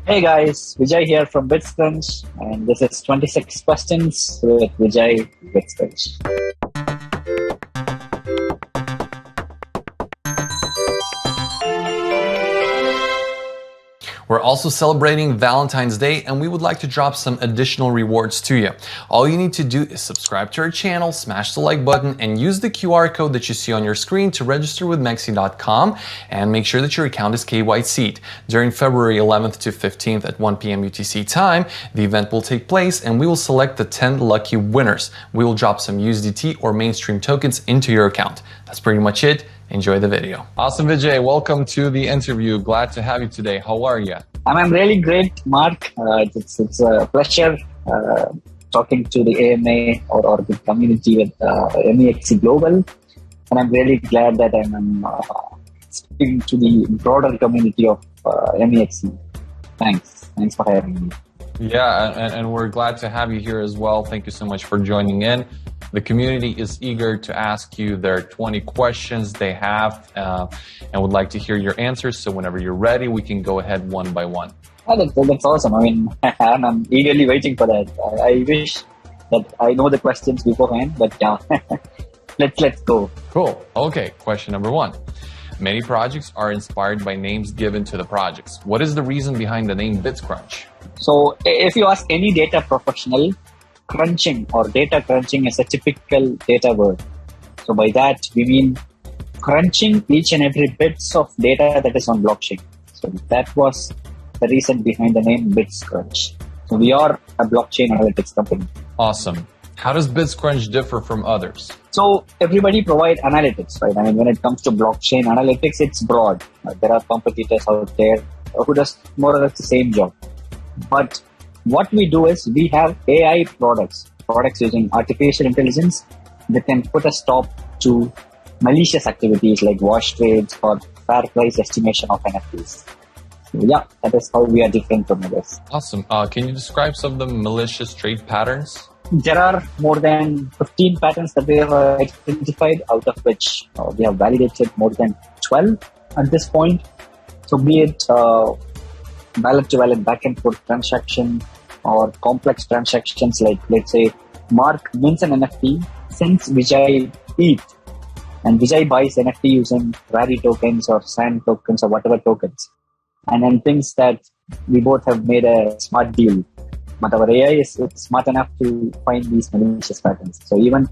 Hey guys, Vijay here from bitsCrunch, and this is 26 questions with Vijay bitsCrunch. We're also celebrating Valentine's Day, and we would like to drop some additional rewards to you. All you need to do is subscribe to our channel, smash the like button, and use the QR code that you see on your screen to register with MEXC.com and make sure that your account is KYC'd. During February 11th to 15th at 1 p.m. UTC time, the event will take place and we will select the 10 lucky winners. We will drop some USDT or mainstream tokens into your account. That's pretty much it. Enjoy the video. Awesome, Vijay. Welcome to the interview. Glad to have you today. How are you? I'm really great, Mark. It's a pleasure talking to the AMA or the community with MEXC Global. And I'm really glad that I'm speaking to the broader community of MEXC. Thanks for having me. Yeah, and we're glad to have you here as well. Thank you so much for joining in. The community is eager to ask you their 20 questions they have and would like to hear your answers. So whenever you're ready, we can go ahead one by one. Oh, that's awesome. I mean, I'm eagerly waiting for that. I wish that I know the questions beforehand, but yeah, let's go. Cool. Okay, question number one. Many projects are inspired by names given to the projects. What is the reason behind the name bitsCrunch? So if you ask any data professional, crunching or data crunching is a typical data word. So by that, we mean crunching each and every bits of data that is on blockchain. So that was the reason behind the name bitsCrunch. So we are a blockchain analytics company. Awesome. How does bitsCrunch differ from others? So everybody provide analytics, right? I mean, when it comes to blockchain analytics, it's broad. There are competitors out there who does more or less the same job. But what we do is we have AI products using artificial intelligence that can put a stop to malicious activities like wash trades or fair price estimation of NFTs. So yeah, that is how we are different from others. Awesome. Can you describe some of the malicious trade patterns? There are more than 15 patterns that we have identified, out of which we have validated more than 12 at this point. So be it wallet-to-wallet back-and-forth transaction or complex transactions like, let's say, Mark wins an NFT, sends Vijay ETH, and Vijay buys NFT using Rari tokens or SAN tokens or whatever tokens, and then thinks that we both have made a smart deal. But our AI is smart enough to find these malicious patterns. So even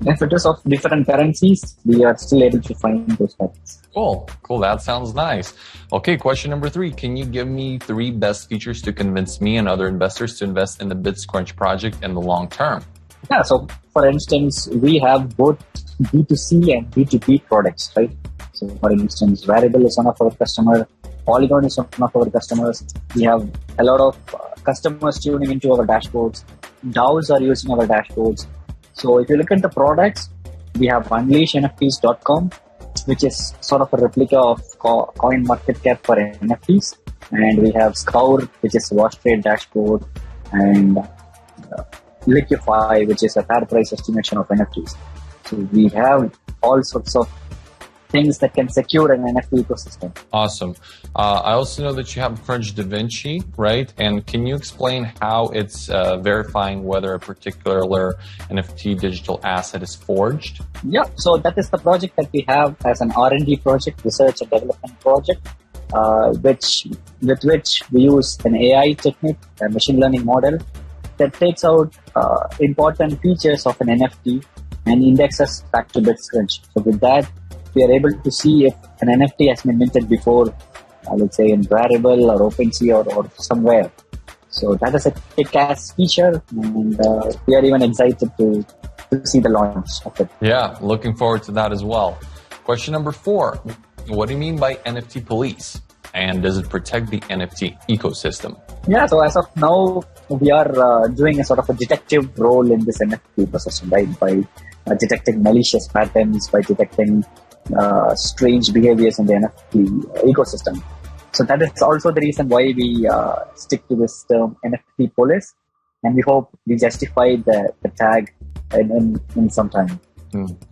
if it is of different currencies, we are still able to find those patterns. Cool. That sounds nice. Okay, question number 3. Can you give me 3 best features to convince me and other investors to invest in the bitsCrunch project in the long term? Yeah, so for instance, we have both B2C and B2B products, right? So for instance, Variable is one of our customers, Polygon is one of our customers. We have a lot of customers tuning into our dashboards. DAOs are using our dashboards. So if you look at the products, we have unleashnfts.com, which is sort of a replica of coin market cap for NFTs. And we have Scour, which is a wash trade dashboard, and Liquify, which is a fair price estimation of NFTs. So we have all sorts of things that can secure an NFT ecosystem. Awesome. I also know that you have Crunch DaVinci, right? And can you explain how it's verifying whether a particular NFT digital asset is forged? Yeah, so that is the project that we have as an R&D project, research and development project, with which we use an AI technique, a machine learning model that takes out important features of an NFT and indexes back to bitsCrunch. So with that, we are able to see if an NFT has been minted before, let's say in Variable or OpenSea or somewhere. So that is a kick-ass feature, and we are even excited to see the launch of it. Yeah, looking forward to that as well. Question number 4. What do you mean by NFT Police? And does it protect the NFT ecosystem? Yeah, so as of now, we are doing a sort of a detective role in this NFT ecosystem, right? By detecting malicious patterns, by detecting strange behaviors in the NFT ecosystem. So that is also the reason why we stick to this term NFT Police, and we hope we justify the tag in some time.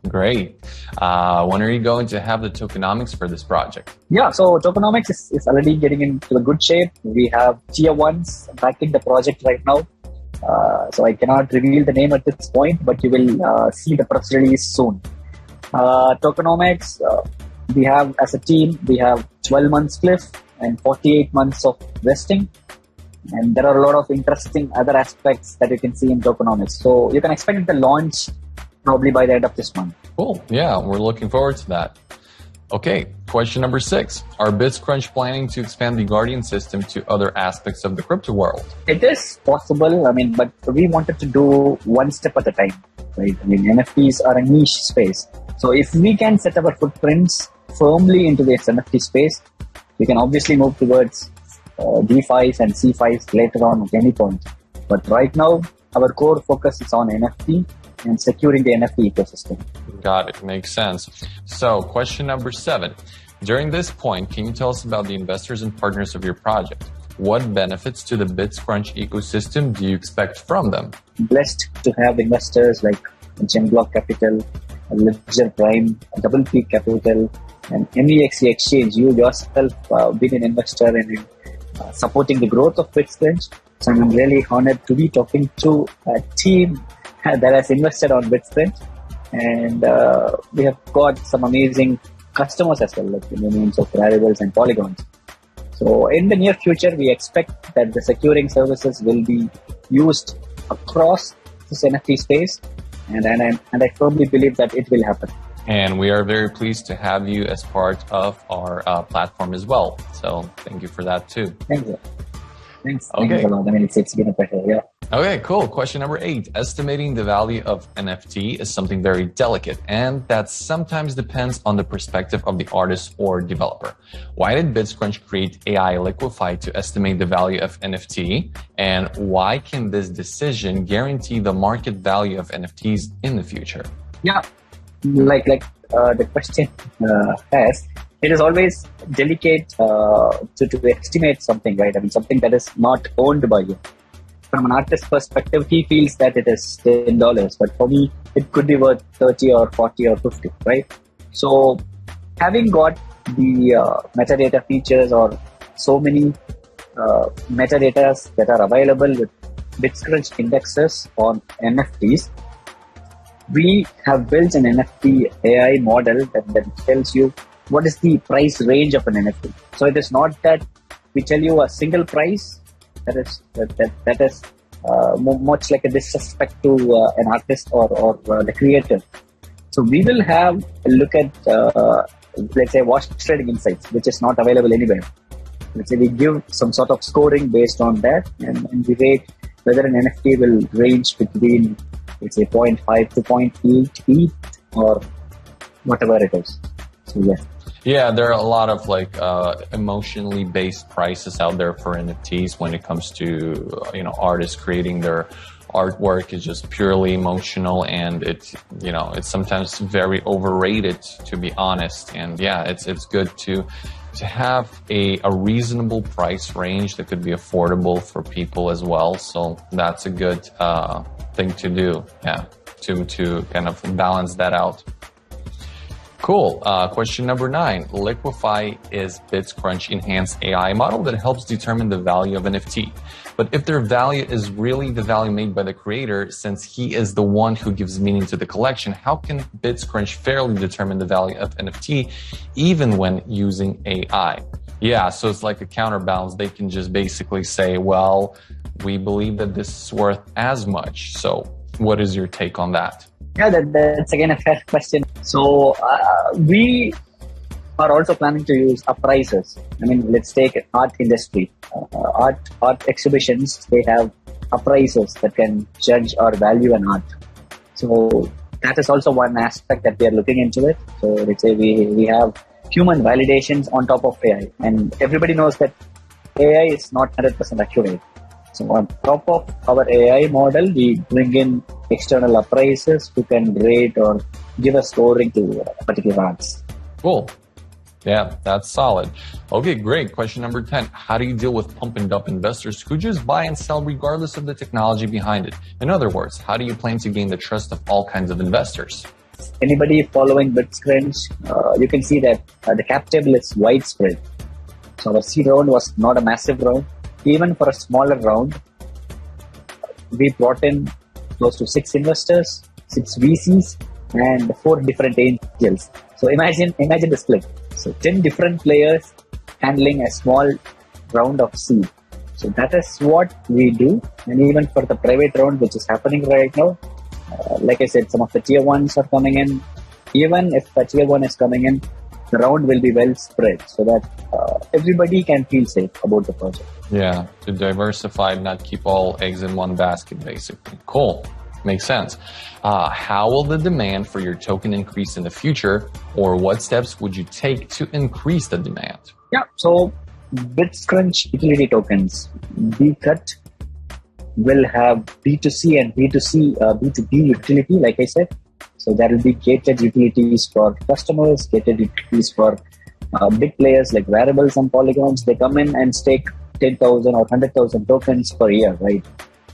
Great. When are you going to have the tokenomics for this project? Yeah, so Tokenomics is already getting into a good shape. We have tier ones backing the project right now. So I cannot reveal the name at this point, but you will see the press release soon. Tokenomics, we have as a team, we have 12 months cliff and 48 months of vesting. And there are a lot of interesting other aspects that you can see in Tokenomics. So you can expect the launch probably by the end of this month. Cool. Yeah, we're looking forward to that. Okay, question number 6. Are bitsCrunch planning to expand the Guardian system to other aspects of the crypto world? It is possible, but we wanted to do one step at a time, right? NFTs are a niche space. So if we can set our footprints firmly into this NFT space, we can obviously move towards DeFis and CFIs later on at any point. But right now, our core focus is on NFT and securing the NFT ecosystem. Got it. Makes sense. So question number 7. During this point, can you tell us about the investors and partners of your project? What benefits to the bitsCrunch ecosystem do you expect from them? Blessed to have investors like Genblock Capital, Ledger Prime, Double Peak Capital, and MEXC Exchange. You yourself been an investor in supporting the growth of bitsCrunch. So I'm really honored to be talking to a team that has invested on bitsCrunch, and we have got some amazing customers as well, like in the names of Raribles and Polygons. So in the near future, we expect that the securing services will be used across this NFT space, and I firmly believe that it will happen. And we are very pleased to have you as part of our platform as well. So thank you for that too. Thank you. Thanks. Okay. Thanks a lot. It's been a pleasure. Yeah. Okay, cool. Question number 8. Estimating the value of NFT is something very delicate, and that sometimes depends on the perspective of the artist or developer. Why did bitsCrunch create AI Liquify to estimate the value of NFT? And why can this decision guarantee the market value of NFTs in the future? Yeah. Like the question has, it is always delicate to estimate something, right? Something that is not owned by you. From an artist's perspective, he feels that it is $10, but for me, it could be worth 30 or 40 or 50, right? So having got the metadata features or so many metadatas that are available with bitsCrunch indexes on NFTs, we have built an NFT AI model that tells you what is the price range of an NFT. So it is not that we tell you a single price that is much like a disrespect to an artist or the creator. So we will have a look at, let's say, wash trading insights, which is not available anywhere. Let's say we give some sort of scoring based on that, and we rate whether an NFT will range between, let's say, 0.5 to 0.8 ETH or whatever it is. So yeah. Yeah, there are a lot of emotionally based prices out there for NFTs when it comes to artists creating their artwork. Is just purely emotional, and it's sometimes very overrated, to be honest. And yeah, it's good to have a reasonable price range that could be affordable for people as well. So that's a good thing to do. Yeah, to kind of balance that out. Cool. Question number 9. Liquify is bitsCrunch enhanced AI model that helps determine the value of NFT. But if their value is really the value made by the creator, since he is the one who gives meaning to the collection, how can bitsCrunch fairly determine the value of NFT even when using AI? Yeah, so it's like a counterbalance. They can just basically say, well, we believe that this is worth as much. So what is your take on that? Yeah, that's again a fair question. So we are also planning to use appraisers. Let's take art industry. Art exhibitions, they have appraisers that can judge or value an art. So that is also one aspect that we are looking into it. So let's say we have human validations on top of AI. And everybody knows that AI is not 100% accurate. So on top of our AI model, we bring in external appraisers who can rate or give a scoring to particular arts. Cool. Yeah, that's solid. Okay, great. Question number 10. How do you deal with pump and dump investors who just buy and sell regardless of the technology behind it? In other words, how do you plan to gain the trust of all kinds of investors? anybody following bitsCrunch, you can see that the cap table is widespread. So our seed round was not a massive round. Even for a smaller round, we brought in close to 6 investors, 6 VCs, and 4 different angels. So imagine the split. So 10 different players handling a small round of seed. So that is what we do. And even for the private round, which is happening right now, like I said, some of the tier 1s are coming in. Even if the tier 1 is coming in, the round will be well spread so that everybody can feel safe about the project. Yeah, to diversify, not keep all eggs in one basket, basically. Cool. Makes sense. How will the demand for your token increase in the future, or what steps would you take to increase the demand? Yeah, so bitsCrunch utility tokens, BCut, will have B2C and B2B utility, like I said. So there will be gated utilities for customers, gated utilities for big players like Variables and Polygons. They come in and stake 10,000 or 100,000 tokens per year, right?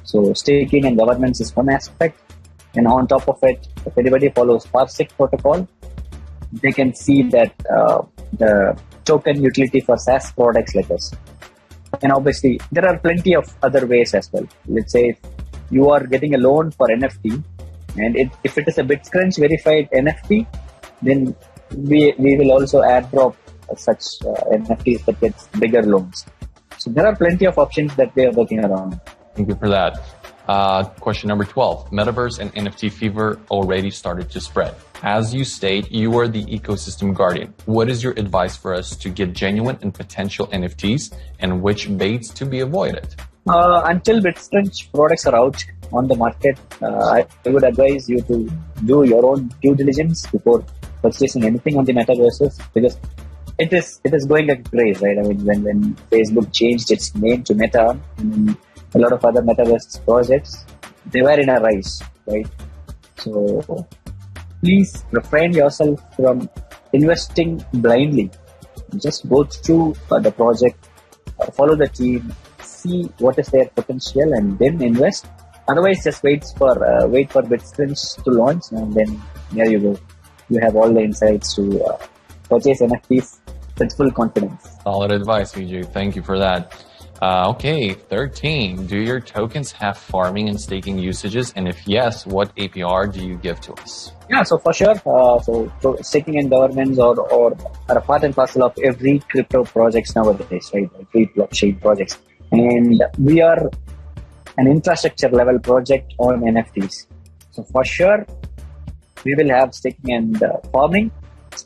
So staking and governance is one aspect. And on top of it, if anybody follows Parsec protocol, they can see that the token utility for SaaS products like us. And obviously, there are plenty of other ways as well. Let's say if you are getting a loan for NFT, and if it is a bitsCrunch verified NFT, then we will also airdrop such NFTs that gets bigger loans. So there are plenty of options that we are working around. Thank you for that. Question number 12. Metaverse and NFT Fever already started to spread. As you state, you are the ecosystem guardian. What is your advice for us to get genuine and potential NFTs, and which baits to be avoided? Until bitsCrunch products are out on the market, I would advise you to do your own due diligence before purchasing anything on the metaverses, because it is going like crazy, right? I mean, when Facebook changed its name to Meta, and a lot of other metaverse projects, they were in a rise, right? So please refrain yourself from investing blindly. Just go through the project, follow the team, see what is their potential, and then invest. Otherwise, just wait for bitsCrunch to launch, and then there you go. You have all the insights to purchase NFTs with full confidence. Solid advice, Vijay. Thank you for that. Okay, 13. Do your tokens have farming and staking usages? And if yes, what APR do you give to us? Yeah, so for sure. So staking and governance are a part and parcel of every crypto projects nowadays, right? Every blockchain projects. And we are an infrastructure level project on NFTs. So for sure, we will have staking and farming.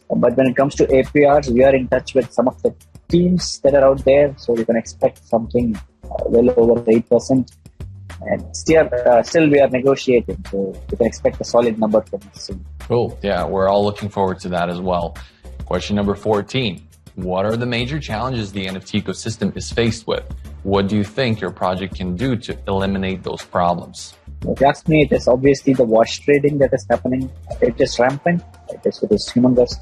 But when it comes to APRs, we are in touch with some of the teams that are out there. So you can expect something well over 8%. And still we are negotiating. So you can expect a solid number from us soon. Cool. Yeah, we're all looking forward to that as well. Question number 14. What are the major challenges the NFT ecosystem is faced with? What do you think your project can do to eliminate those problems? If you ask me, it is obviously the wash trading that is happening. It is rampant. It is humongous.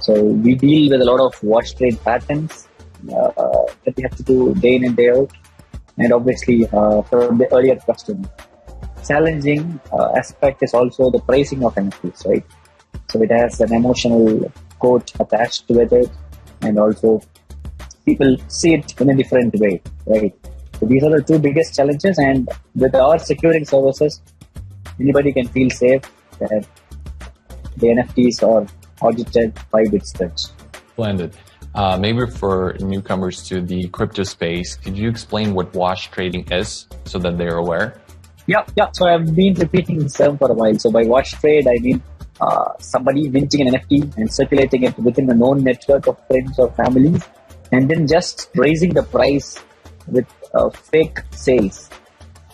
So we deal with a lot of wash trade patterns that we have to do day in and day out. And obviously from the earlier question, challenging aspect is also the pricing of NFTs, right? So it has an emotional quote attached to it, and also people see it in a different way, right? So these are the two biggest challenges, and with our securing services, anybody can feel safe that the NFTs are audited by bitsCrunch. Splendid. Maybe for newcomers to the crypto space, could you explain what wash trading is so that they're aware? Yeah. So I've been repeating this term for a while. So by wash trade, I mean somebody minting an NFT and circulating it within a known network of friends or families, and then just raising the price with fake sales.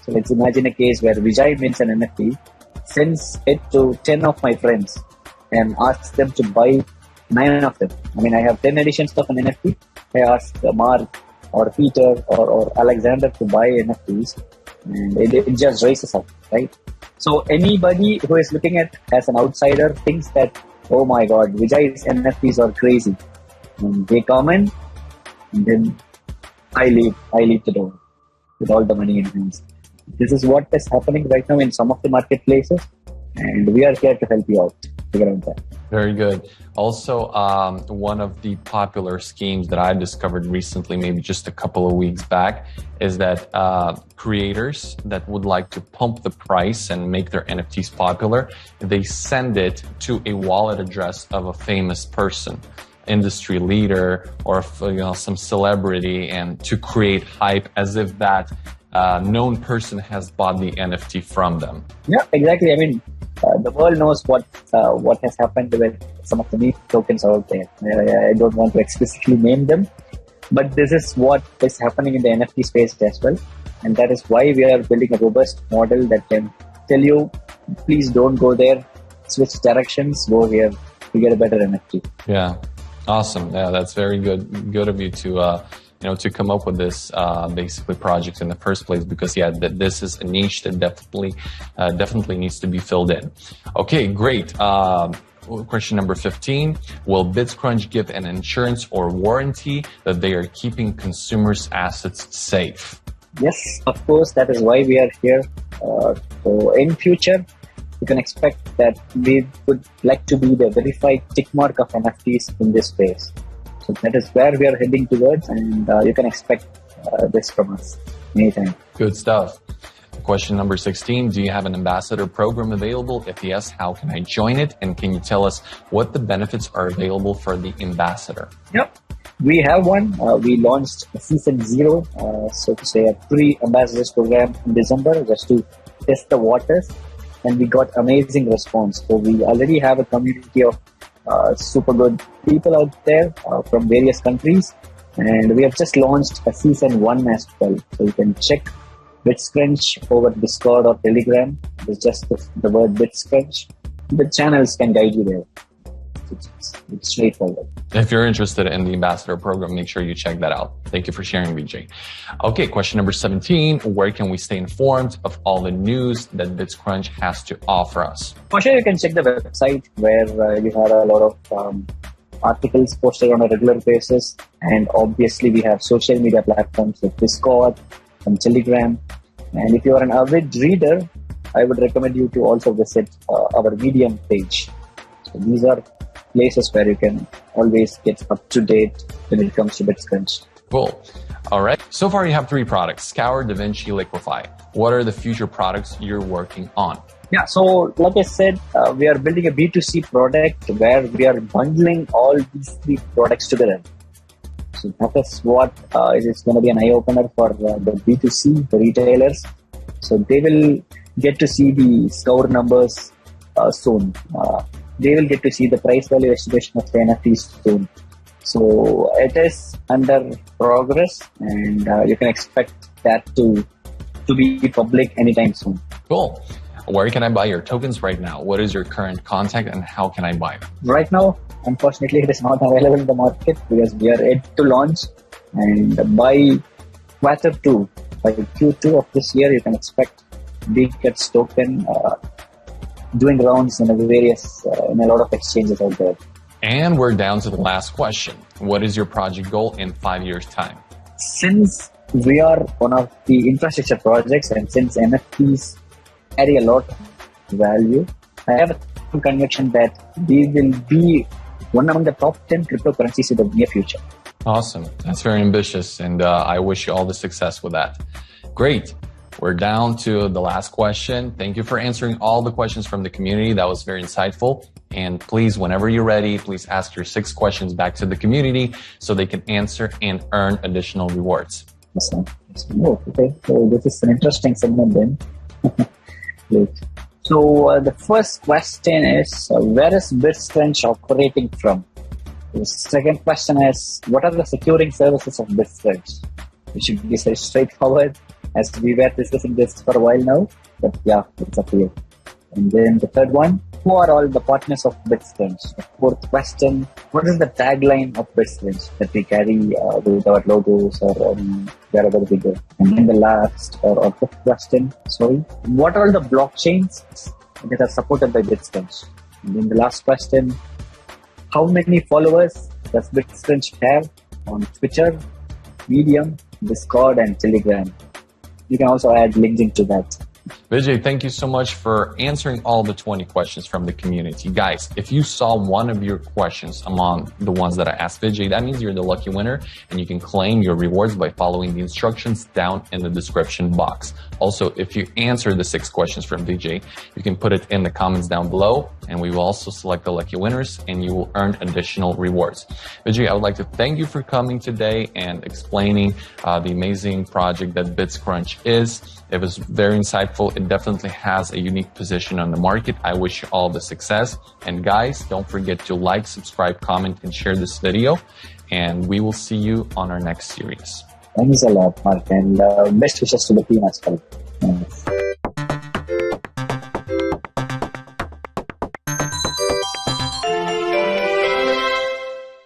So let's imagine a case where Vijay mints an NFT, sends it to 10 of my friends, and asks them to buy 9 of them. I mean, I have 10 editions of an NFT. I ask Mark or Peter or Alexander to buy NFTs, and it just raises up, right? So anybody who is looking at as an outsider thinks that, oh my God, Vijay's NFTs are crazy. And they come in, and then I leave the door with all the money in hands. This is what is happening right now in some of the marketplaces, and we are here to help you out. figure out that. Very good. Also, one of the popular schemes that I discovered recently, maybe just a couple of weeks back, is that creators that would like to pump the price and make their NFTs popular, they send it to a wallet address of a famous person, industry leader, or some celebrity, and to create hype as if that known person has bought the NFT from them. Yeah, exactly. I mean, the world knows what has happened with some of the meme tokens out there. I don't want to explicitly name them, but this is what is happening in the NFT space as well. And that is why we are building a robust model that can tell you, please don't go there, switch directions, go here to get a better NFT. Yeah, awesome. Yeah, that's very good of you to to come up with this basically project in the first place, because this is a niche that definitely needs to be filled in. Okay, great. Question number 15, will bitsCrunch give an insurance or warranty that they are keeping consumers' assets safe? Yes, of course, that is why we are here. So in future, you can expect that we would like to be the verified tick mark of NFTs in this space. So that is where we are heading towards, and you can expect this from us anytime. Good stuff. Question number 16, do you have an ambassador program available? If yes, how can I join it? And can you tell us what the benefits are available for the ambassador? Yep, we have one. We launched season 0, so to say, a pre-ambassadors program in December just to test the waters, and we got amazing response. So we already have a community of super good people out there from various countries, and we have just launched a season 1 as well. So you can check bitsCrunch over Discord or Telegram. It's just the word bitsCrunch. The channels can guide you there. It's straightforward. If you're interested in the ambassador program, make sure you check that out. Thank you for sharing, Vijay. Okay, question number 17. Where can we stay informed of all the news that bitsCrunch has to offer us? For sure, you can check the website where you have a lot of articles posted on a regular basis. And obviously, we have social media platforms like Discord and Telegram. And if you are an avid reader, I would recommend you to also visit our Medium page. So these are places where you can always get up to date when it comes to bitsCrunch. Cool. All right. So far, you have 3 products: Scour, DaVinci, Liquify. What are the future products you're working on? Yeah, so like I said, we are building a B2C product where we are bundling all these 3 products together. So that is what is going to be an eye-opener for the B2C, the retailers. So they will get to see the Scour numbers soon. They will get to see the price value estimation of the NFTs soon. So it is under progress, and you can expect that to be public anytime soon. Cool. Where can I buy your tokens right now? What is your current contact and how can I buy them? Right now, unfortunately, it is not available in the market because we are yet to launch. And by quarter 2, by Q2 of this year, you can expect BitCrunch token doing rounds in a lot of exchanges out there. And we're down to the last question. What is your project goal in 5 years' time? Since we are one of the infrastructure projects and since NFTs carry a lot of value, I have a conviction that we will be one among the top 10 cryptocurrencies in the near future. Awesome. That's very ambitious, and I wish you all the success with that. Great. We're down to the last question. Thank you for answering all the questions from the community. That was very insightful. And please, whenever you're ready, please ask your 6 questions back to the community so they can answer and earn additional rewards. Awesome. Oh, okay. So this is an interesting segment then. Great. So the first question is, where is bitsCrunch operating from? The second question is, what are the securing services of bitsCrunch? It should be very straightforward, as we were discussing this for a while now, but yeah, it's up to you. And then the third one, who are all the partners of bitsCrunch? The fourth question, what is the tagline of bitsCrunch that we carry with our logos or wherever we go? And then the last or fifth question, what are all the blockchains that are supported by bitsCrunch? And then the last question, how many followers does bitsCrunch have on Twitter, Medium, Discord, and Telegram? You can also add LinkedIn to that. Vijay, thank you so much for answering all the 20 questions from the community. Guys, if you saw one of your questions among the ones that I asked Vijay, that means you're the lucky winner and you can claim your rewards by following the instructions down in the description box. Also, if you answer the 6 questions from Vijay, you can put it in the comments down below and we will also select the lucky winners and you will earn additional rewards. Vijay, I would like to thank you for coming today and explaining the amazing project that bitsCrunch is. It was very insightful. It definitely has a unique position on the market. I wish you all the success. And guys, don't forget to like, subscribe, comment, and share this video. And we will see you on our next series. Thanks a lot, Mark, and best wishes to the team as well.